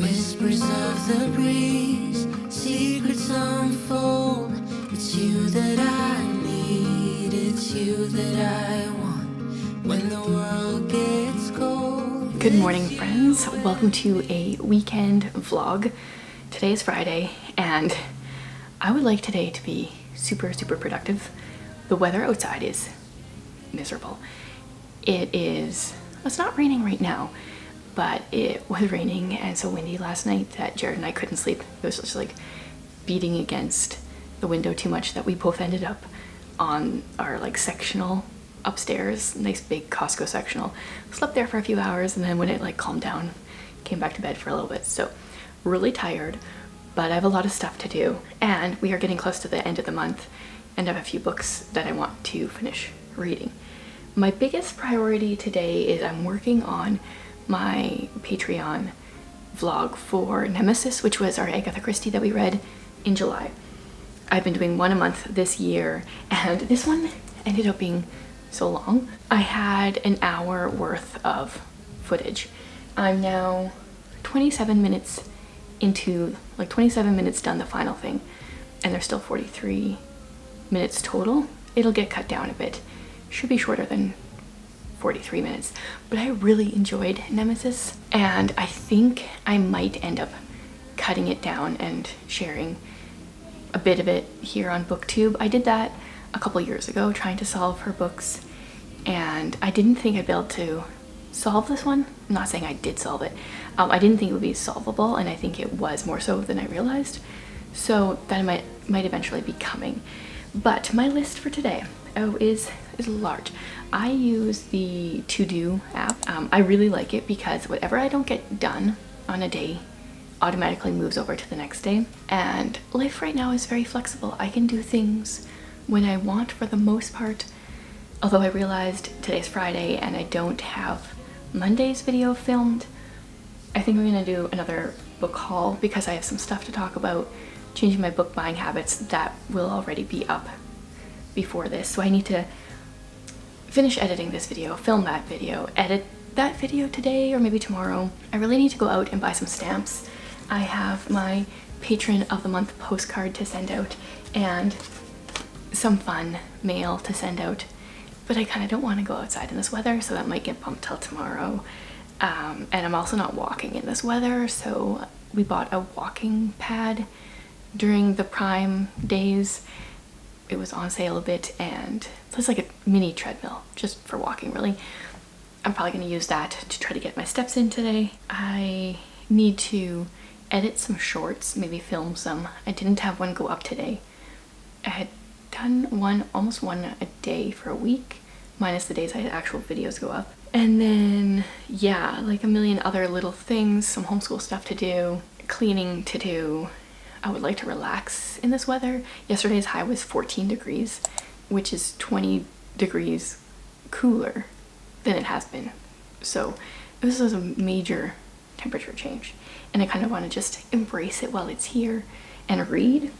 Whispers of the breeze, secrets unfold. It's you that I need, it's you that I want when the world gets cold. Good morning, friends. Welcome to a weekend vlog. Today is Friday, and I would like today to be super productive. The weather outside is miserable. It's not raining right now, but it was raining and so windy last night that Jared and I couldn't sleep. It was just like beating against the window too much that we both ended up on our like sectional upstairs, nice big Costco sectional. Slept there for a few hours, and then when it like calmed down, came back to bed for a little bit. So really tired, but I have a lot of stuff to do, and we are getting close to the end of the month, and I have a few books that I want to finish reading. My biggest priority today is I'm working on my Patreon vlog for Nemesis, which was our Agatha Christie that we read in July. I've been doing one a month this year, and this one ended up being so long. I had an hour worth of footage. I'm now 27 minutes into, like 27 minutes done the final thing, and there's still 43 minutes total. It'll get cut down a bit. Should be shorter than 43 minutes, but I really enjoyed Nemesis, and I think I might end up cutting it down and sharing a bit of it here on BookTube. I did that a couple years ago trying to solve her books, and I didn't think I'd be able to solve this one. I'm not saying I did solve it. I didn't think it would be solvable, and I think it was more so than I realized, so that might eventually be coming. But my list for today is large. I use the To Do app. I really like it because whatever I don't get done on a day automatically moves over to the next day, and life right now is very flexible. I can do things when I want for the most part, although I realized today's Friday and I don't have Monday's video filmed. I think I'm gonna do another book haul because I have some stuff to talk about, changing my book buying habits that will already be up before this. So I need to finish editing this video, film that video, edit that video today or maybe tomorrow. I really need to go out and buy some stamps. I have my Patron of the Month postcard to send out and some fun mail to send out, but I kind of don't want to go outside in this weather, so that might get bumped till tomorrow. And I'm also not walking in this weather, so we bought a walking pad during the Prime days. It was on sale a bit, and it's like a mini treadmill just for walking, really. I'm probably going to use that to try to get my steps in today. I need to edit some shorts, maybe film some. I didn't have one go up today. I had done almost one a day for a week, minus the days I had actual videos go up. And then, yeah, like a million other little things, some homeschool stuff to do, cleaning to do. I would like to relax in this weather. Yesterday's high was 14 degrees, which is 20 degrees cooler than it has been. So this is a major temperature change, and I kind of want to just embrace it while it's here and read.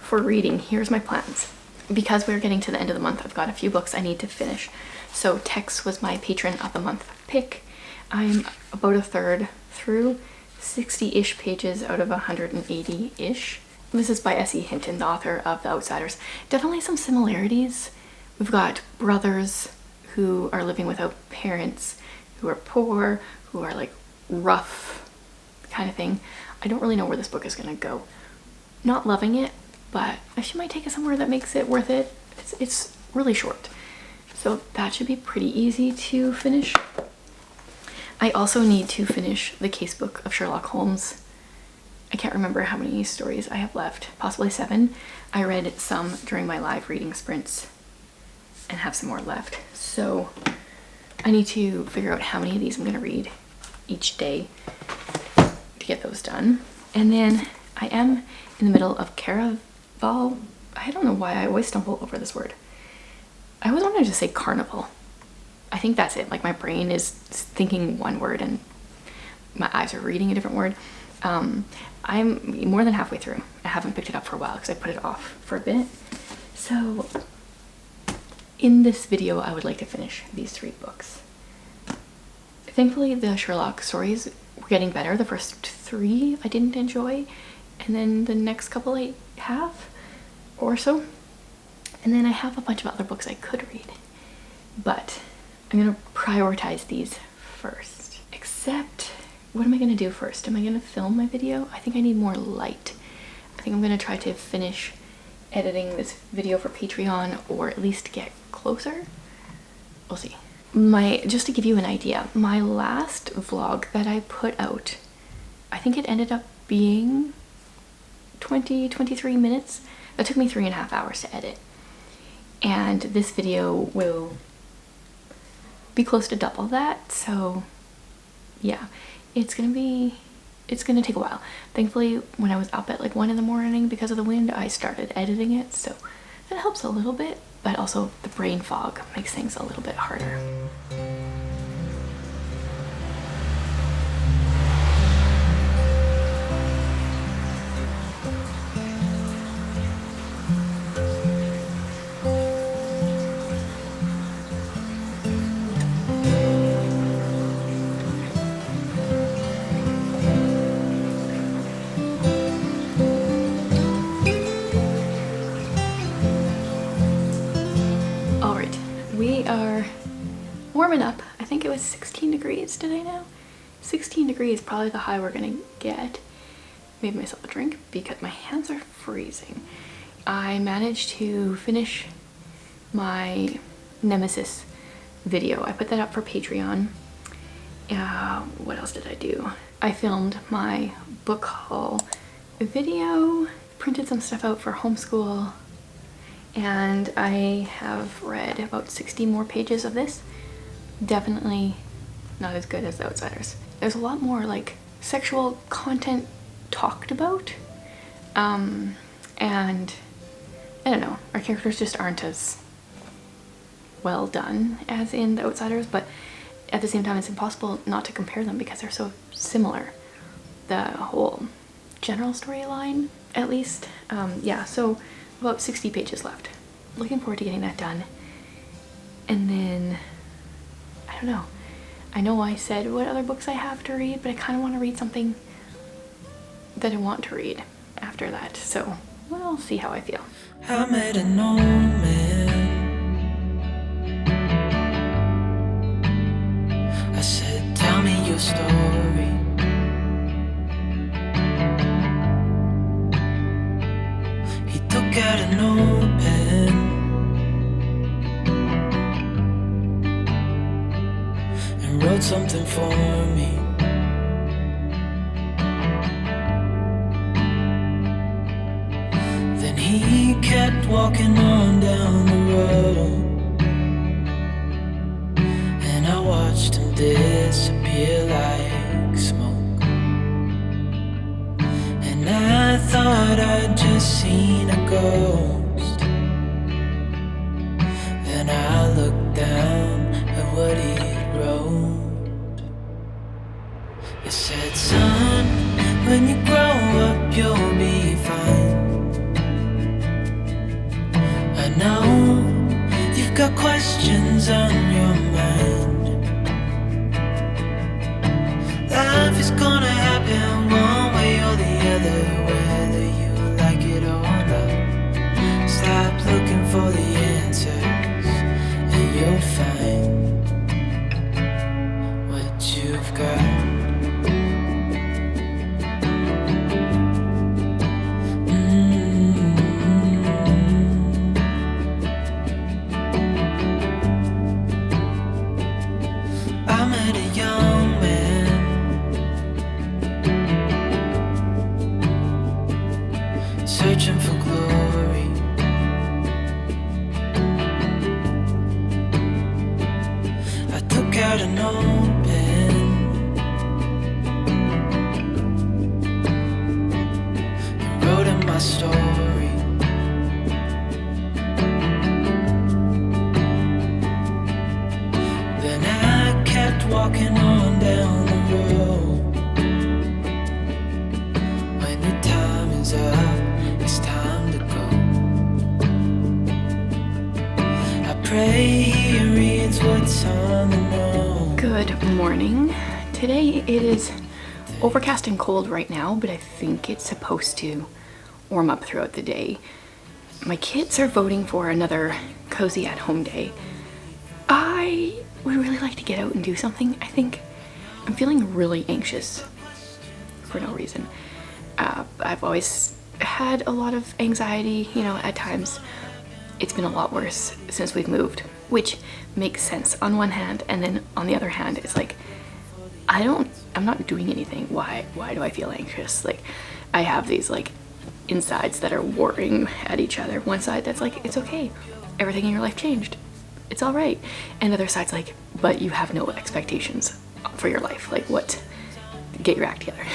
For reading, here's my plans. Because we're getting to the end of the month, I've got a few books I need to finish. So Tex was my Patron of the Month pick. I'm about a third through, 60-ish pages out of 180-ish. This is by S.E. Hinton, the author of The Outsiders. Definitely some similarities. We've got brothers who are living without parents, who are poor, who are like rough kind of thing. I don't really know where this book is gonna go. Not loving it, but she might take it somewhere that makes it worth it. It's really short, so that should be pretty easy to finish. I also need to finish the casebook of Sherlock Holmes. I can't remember how many stories I have left, possibly 7. I read some during my live reading sprints and have some more left. So I need to figure out how many of these I'm gonna read each day to get those done. And then I am in the middle of Caraval. I don't know why I always stumble over this word. I always wanted to say carnival. I think that's it. Like my brain is thinking one word and my eyes are reading a different word. I'm more than halfway through. I haven't picked it up for a while because I put it off for a bit. So in this video, I would like to finish these 3 books. Thankfully, the Sherlock stories getting better. The first 3 I didn't enjoy, and then the next couple I have or so. And then I have a bunch of other books I could read, but I'm gonna prioritize these first. Except, what am I gonna do first? Am I gonna film my video? I think I need more light. I think I'm gonna try to finish editing this video for Patreon, or at least get closer. We'll see. Just to give you an idea, my last vlog that I put out, I think it ended up being 23 minutes. That took me 3.5 hours to edit. And this video will be close to double that, so yeah, it's gonna take a while. Thankfully, when I was up at like 1 in the morning because of the wind, I started editing it, so that helps a little bit, but also the brain fog makes things a little bit harder. We are warming up. I think it was 16 degrees today now. 16 degrees, probably the high we're gonna get. Made myself a drink because my hands are freezing. I managed to finish my Nemesis video. I put that up for Patreon. What else did I do? I filmed my book haul video, printed some stuff out for homeschool, and I have read about 60 more pages of this. Definitely not as good as The Outsiders. There's a lot more like sexual content talked about, and I don't know, our characters just aren't as well done as in The Outsiders, but at the same time it's impossible not to compare them because they're so similar. The whole general storyline, at least. Yeah, so about 60 pages left. Looking forward to getting that done. And then, I don't know. I know I said what other books I have to read, but I kind of want to read something that I want to read after that. So we'll see how I feel. I met an old man. I said, tell me your story. He took out an old pen and wrote something for me. Then he kept walking on down the road, and I watched him disappear like smoke. And I thought I'd just seen a ghost. Then I looked down at what he wrote. It said, son, when you grow up you'll be fine. I know you've got questions on your mind. Life is gonna happen one way or the other, whether you like it or not. Stop looking for the answers and you'll find what you've got. Searching for glory. I took out an old pen and wrote in my story. Then I kept walking on down the road. When your time is up, it's time to go. I pray he reads what's on the note. Good morning. Today it is overcast and cold right now, but I think it's supposed to warm up throughout the day. My kids are voting for another cozy at home day. I would really like to get out and do something. I think I'm feeling really anxious for no reason. I've always had a lot of anxiety, you know, at times. It's been a lot worse since we've moved, which makes sense on one hand, and then on the other hand, it's like, I'm not doing anything. Why do I feel anxious? Like, I have these like insides that are warring at each other. One side that's like, it's okay, everything in your life changed, it's all right. And the other side's like, but you have no expectations for your life. Like, what? Get your act together.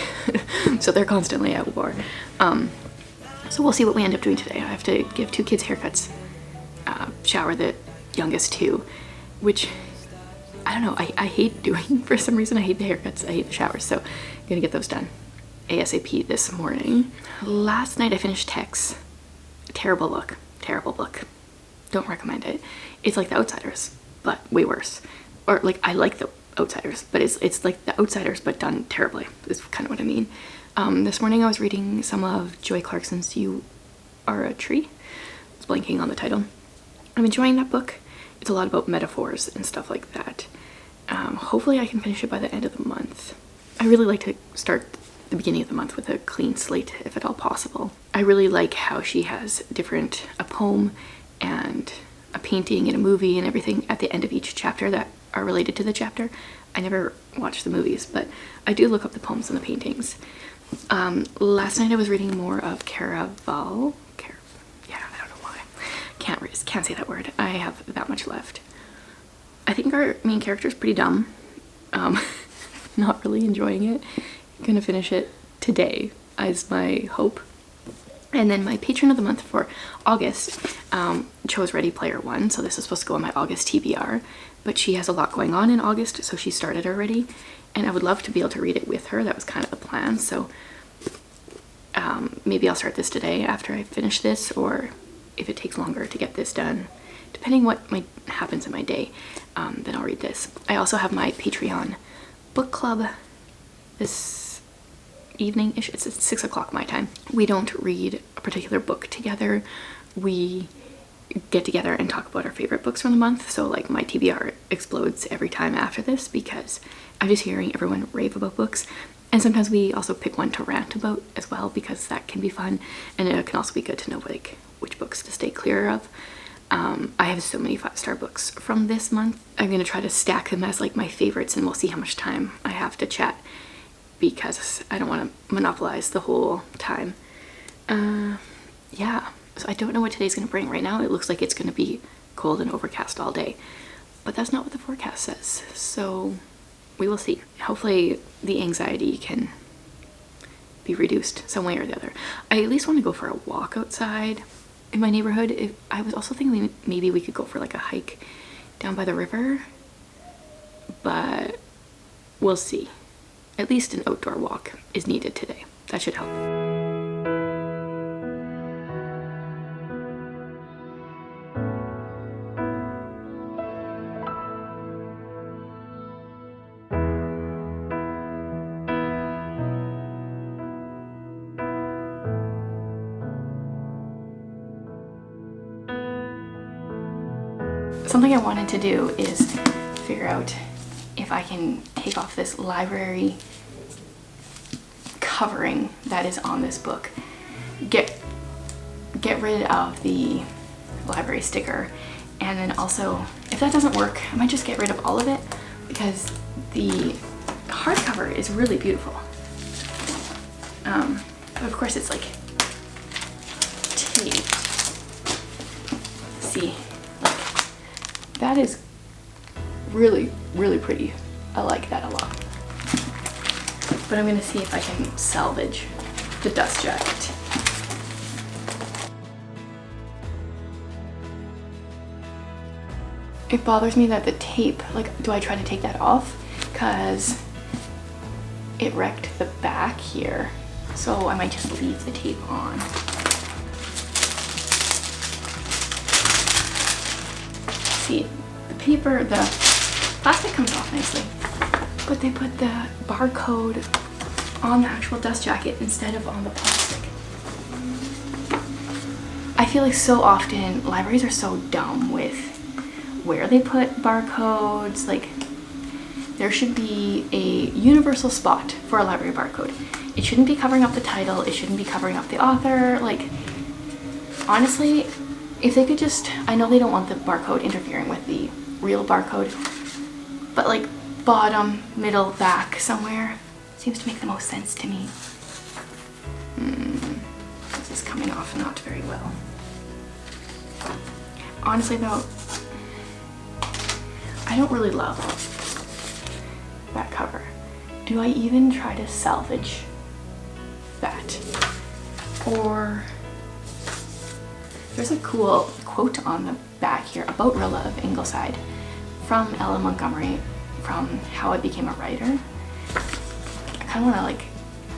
So they're constantly at war. So we'll see what we end up doing today. I have to give 2 kids haircuts, shower the youngest 2, which I don't know, I hate doing. For some reason I hate the haircuts, I hate the showers, so I'm gonna get those done ASAP this morning. Last night I finished Tex. Terrible book, terrible book. Don't recommend it. It's like The Outsiders, but way worse. Or like, I like The Outsiders, but it's like The Outsiders but done terribly, is kind of what I mean. This morning I was reading some of Joy Clarkson's You Are a Tree. I was blanking on the title. I'm enjoying that book. It's a lot about metaphors and stuff like that. Hopefully I can finish it by the end of the month. I really like to start the beginning of the month with a clean slate, if at all possible. I really like how she has a poem and a painting and a movie and everything at the end of each chapter that are related to the chapter. I never watched the movies, but I do look up the poems and the paintings. Last night I was reading more of Caraval. Yeah, I don't know why. Can't say that word. I have that much left. I think our main character is pretty dumb. Not really enjoying it. Gonna finish it today is my hope. And then my patron of the month for August chose Ready Player One, so this is supposed to go on my August TBR, but she has a lot going on in August, so she started already, and I would love to be able to read it with her. That was kind of the plan, so maybe I'll start this today after I finish this, or if it takes longer to get this done, depending what happens in my day, then I'll read this. I also have my Patreon book club this evening-ish. It's at 6 o'clock my time. We don't read a particular book together. We get together and talk about our favorite books from the month. So like my TBR explodes every time after this because I'm just hearing everyone rave about books. And sometimes we also pick one to rant about as well, because that can be fun, and it can also be good to know like which books to stay clear of. I have so many 5-star books from this month. I'm gonna try to stack them as like my favorites, and we'll see how much time I have to chat, because I don't want to monopolize the whole time. Yeah, so I don't know what today's gonna bring. Right now it looks like it's gonna be cold and overcast all day, but that's not what the forecast says, so we will see. Hopefully the anxiety can be reduced some way or the other. I at least want to go for a walk outside in my neighborhood. I was also thinking maybe we could go for like a hike down by the river, but we'll see. At least an outdoor walk is needed today. That should help. Something I wanted to do is figure out if I can take off this library covering that is on this book. Get rid of the library sticker, and then also, if that doesn't work, I might just get rid of all of it, because the hardcover is really beautiful. But of course it's like taped. See, like, that is really, really pretty. I like that a lot. But I'm gonna see if I can salvage the dust jacket. It bothers me that the tape, like, do I try to take that off? Because it wrecked the back here. So I might just leave the tape on. See, the paper, the plastic comes off nicely, but they put the barcode on the actual dust jacket instead of on the plastic. I feel like so often libraries are so dumb with where they put barcodes. Like, there should be a universal spot for a library barcode. It shouldn't be covering up the title. It shouldn't be covering up the author. Like, honestly, if they could just, I know they don't want the barcode interfering with the real barcode, but like bottom, middle, back somewhere seems to make the most sense to me. This is coming off not very well. Honestly though, I don't really love that cover. Do I even try to salvage that? Or there's a cool quote on the back here about Rilla of Ingleside from Ella Montgomery from How I Became a Writer. I kind of want to like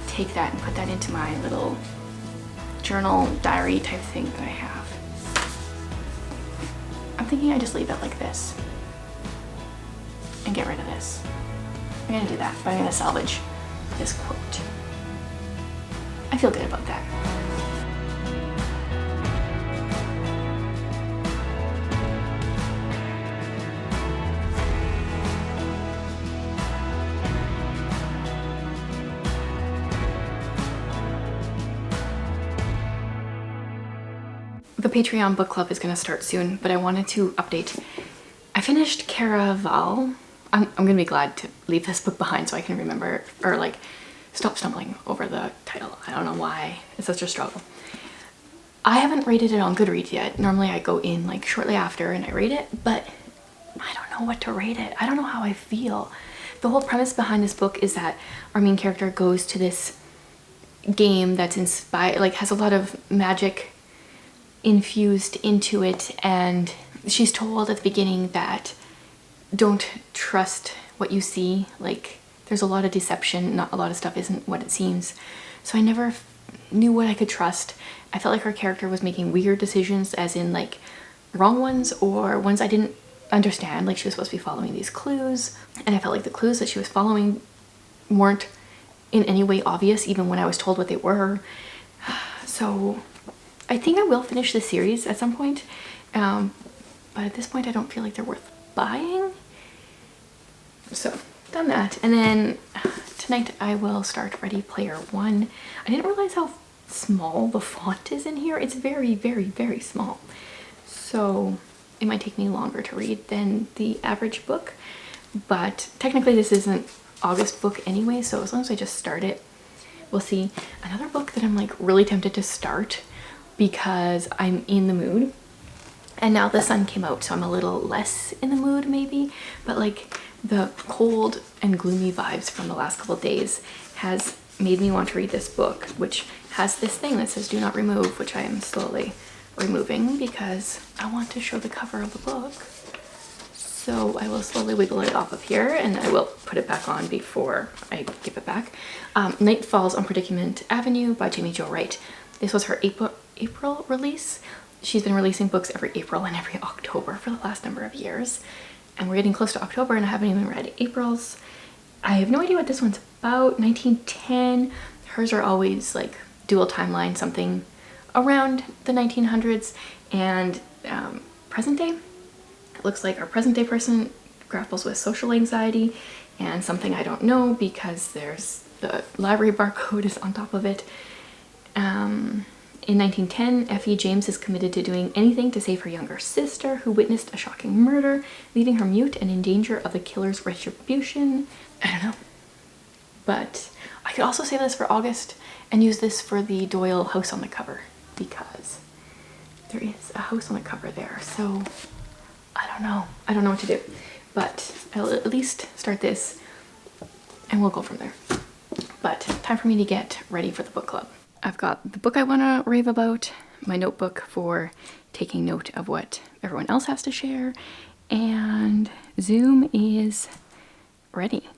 take that and put that into my little journal diary type thing that I have. I'm thinking I just leave it like this and get rid of this. I'm gonna do that, but I'm gonna salvage this quote. I feel good about that. The Patreon book club is going to start soon, but I wanted to update. I finished Caraval. I'm going to be glad to leave this book behind so I can remember, or like stop stumbling over the title. I don't know why it's such a struggle. I haven't rated it on Goodreads yet. Normally I go in like shortly after and I rate it, but I don't know what to rate it. I don't know how I feel. The whole premise behind this book is that our main character goes to this game that's inspired, like has a lot of magic infused into it, and she's told at the beginning that don't trust what you see. Like, there's a lot of deception, not a lot of stuff isn't what it seems. So I never knew what I could trust. I felt like her character was making weird decisions, as in like wrong ones or ones I didn't understand. Like, she was supposed to be following these clues, and I felt like the clues that she was following weren't in any way obvious, even when I was told what they were. So I think I will finish this series at some point, but at this point I don't feel like they're worth buying. So, done that. And then tonight I will start Ready Player One. I didn't realize how small the font is in here. It's very, very, very small. So it might take me longer to read than the average book, but technically this isn't August book anyway, so as long as I just start it, we'll see. Another book that I'm like really tempted to start because I'm in the mood, and now the sun came out so I'm a little less in the mood maybe, but like the cold and gloomy vibes from the last couple of days has made me want to read this book, which has this thing that says do not remove, which I am slowly removing because I want to show the cover of the book. So I will slowly wiggle it off of here and I will put it back on before I give it back. Night Falls on Predicament Avenue by Jamie Jo Wright. This was her April release. She's been releasing books every April and every October for the last number of years. And we're getting close to October and I haven't even read April's. I have no idea what this one's about. 1910. Hers are always like dual timeline, something around the 1900s and present day. It looks like our present day person grapples with social anxiety and something I don't know because there's the library barcode is on top of it. In 1910, Effie James is committed to doing anything to save her younger sister, who witnessed a shocking murder, leaving her mute and in danger of the killer's retribution. I don't know. But I could also save this for August and use this for the Doyle house on the cover, because there is a house on the cover there. So I don't know. I don't know what to do. But I'll at least start this and we'll go from there. But time for me to get ready for the book club. I've got the book I want to rave about, my notebook for taking note of what everyone else has to share, and Zoom is ready.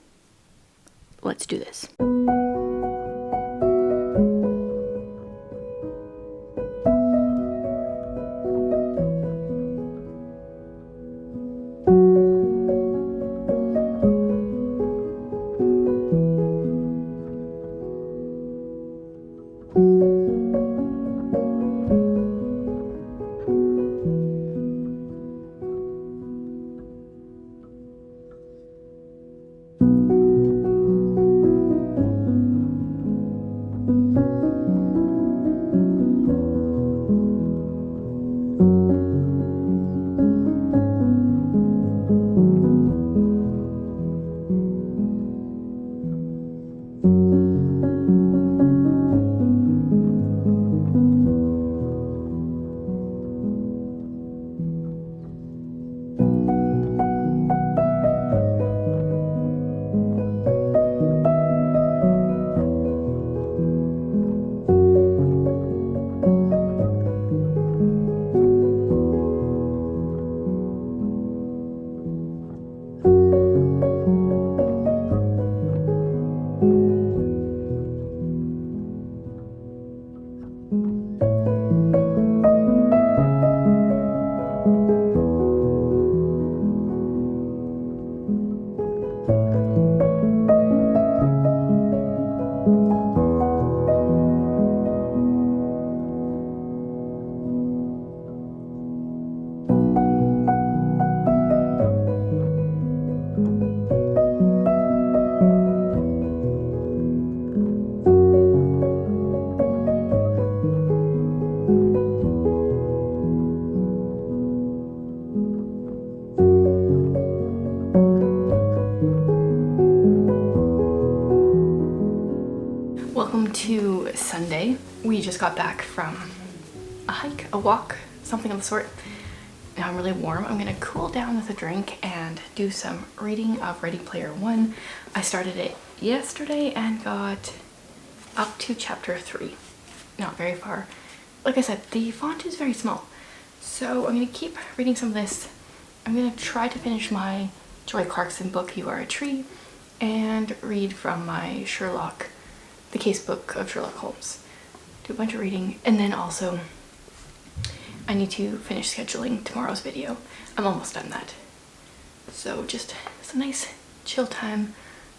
Let's do this. Welcome to Sunday. We just got back from a hike, a walk, something of the sort. Now I'm really warm. I'm gonna cool down with a drink and do some reading of Ready Player One. I started it yesterday and got up to chapter 3. Not very far. Like I said, the font is very small. So I'm gonna keep reading some of this. I'm gonna try to finish my Joy Clarkson book, You Are a Tree, and read from my Sherlock, the case book of Sherlock Holmes. Do a bunch of reading, and then also I need to finish scheduling tomorrow's video. I'm almost done that. So just it's a nice chill time,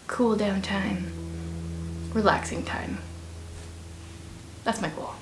cool down time, relaxing time. That's my goal.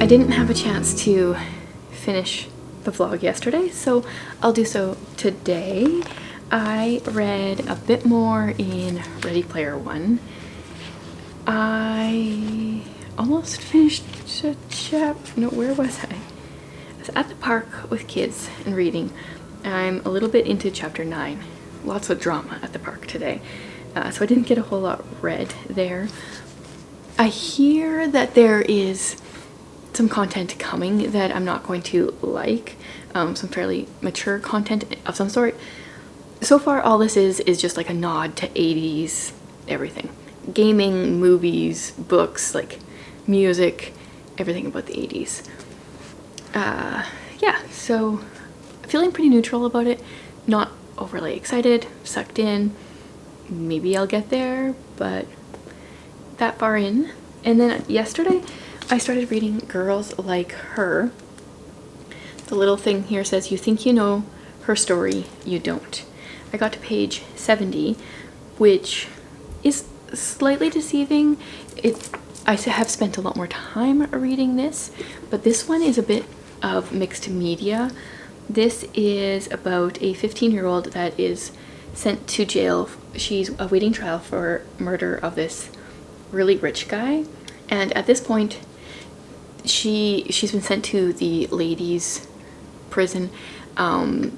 I didn't have a chance to finish the vlog yesterday, so I'll do so today. I read a bit more in Ready Player One. I almost finished no, where was I? I was at the park with kids and reading. I'm a little bit into chapter 9. Lots of drama at the park today. So I didn't get a whole lot read there. I hear that there is some content coming that I'm not going to like, some fairly mature content of some sort. So far all this is just like a nod to 80s everything. Gaming, movies, books, like music, everything about the 80s. Yeah, so feeling pretty neutral about it, not overly excited, sucked in. Maybe I'll get there, but that far in. And then yesterday I started reading Girls Like Her. The little thing here says, you think you know her story, you don't. I got to page 70, which is slightly deceiving. I have spent a lot more time reading this, but this one is a bit of mixed media. This is about a 15-year-old that is sent to jail. She's awaiting trial for murder of this really rich guy. And at this point, she's been sent to the ladies' prison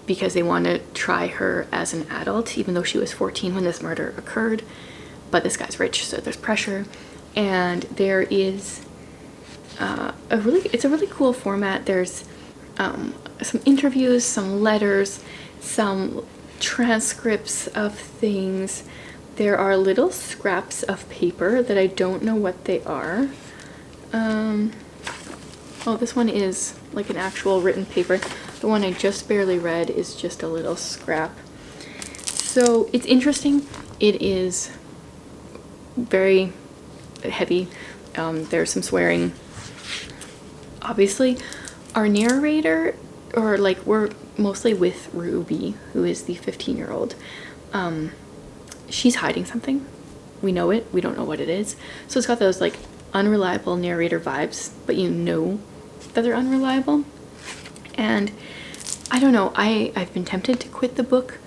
because they want to try her as an adult, even though she was 14 when this murder occurred. But this guy's rich, so there's pressure. And there is it's a really cool format. There's some interviews, some letters, some transcripts of things. There are little scraps of paper that I don't know what they are. Oh, this one is like an actual written paper. The one I just barely read is just a little scrap. So it's interesting. It is very heavy. There's some swearing. Obviously, our narrator, or like we're mostly with Ruby, who is the 15-year-old. She's hiding something. We know it. We don't know what it is. So it's got those like unreliable narrator vibes, but you know that they're unreliable. And I don't know, I've been tempted to quit the book,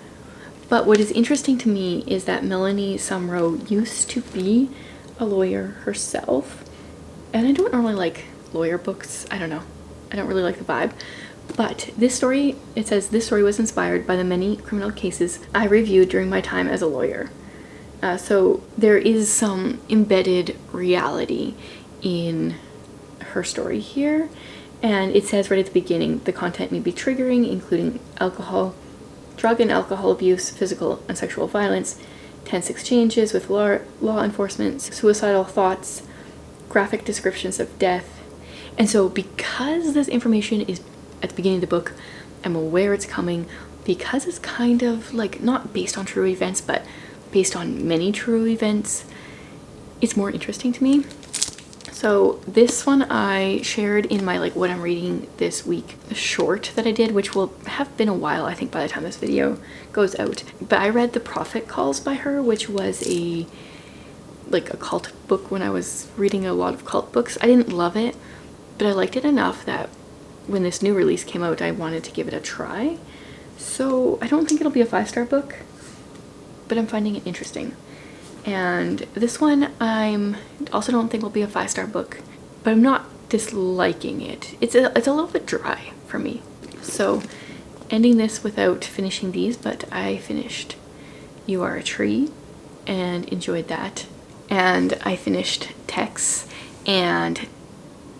but what is interesting to me is that Melanie Sumrow used to be a lawyer herself, and I don't normally like lawyer books. I don't know, I don't really like the vibe. But this story, it says, this story was inspired by the many criminal cases I reviewed during my time as a lawyer. So there is some embedded reality in her story here. And it says right at the beginning, the content may be triggering, including drug and alcohol abuse, physical and sexual violence, tense exchanges with law enforcement, suicidal thoughts, graphic descriptions of death. And so because this information is at the beginning of the book, I'm aware it's coming, because it's kind of like not based on true events, but based on many true events, it's more interesting to me. So this one I shared in my like what I'm reading this week short that I did, which will have been a while, I think, by the time this video goes out. But I read The Prophet Calls by her, which was a cult book when I was reading a lot of cult books. I didn't love it, but I liked it enough that when this new release came out, I wanted to give it a try. So I don't think it'll be a 5-star book, but I'm finding it interesting. And this one I also don't think will be a 5-star book, but I'm not disliking it. It's a little bit dry for me. So ending this without finishing these, but I finished You Are a Tree and enjoyed that. And I finished Tex and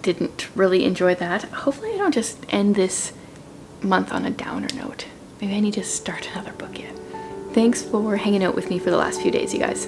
didn't really enjoy that. Hopefully I don't just end this month on a downer note. Maybe I need to start another book yet. Thanks for hanging out with me for the last few days, you guys.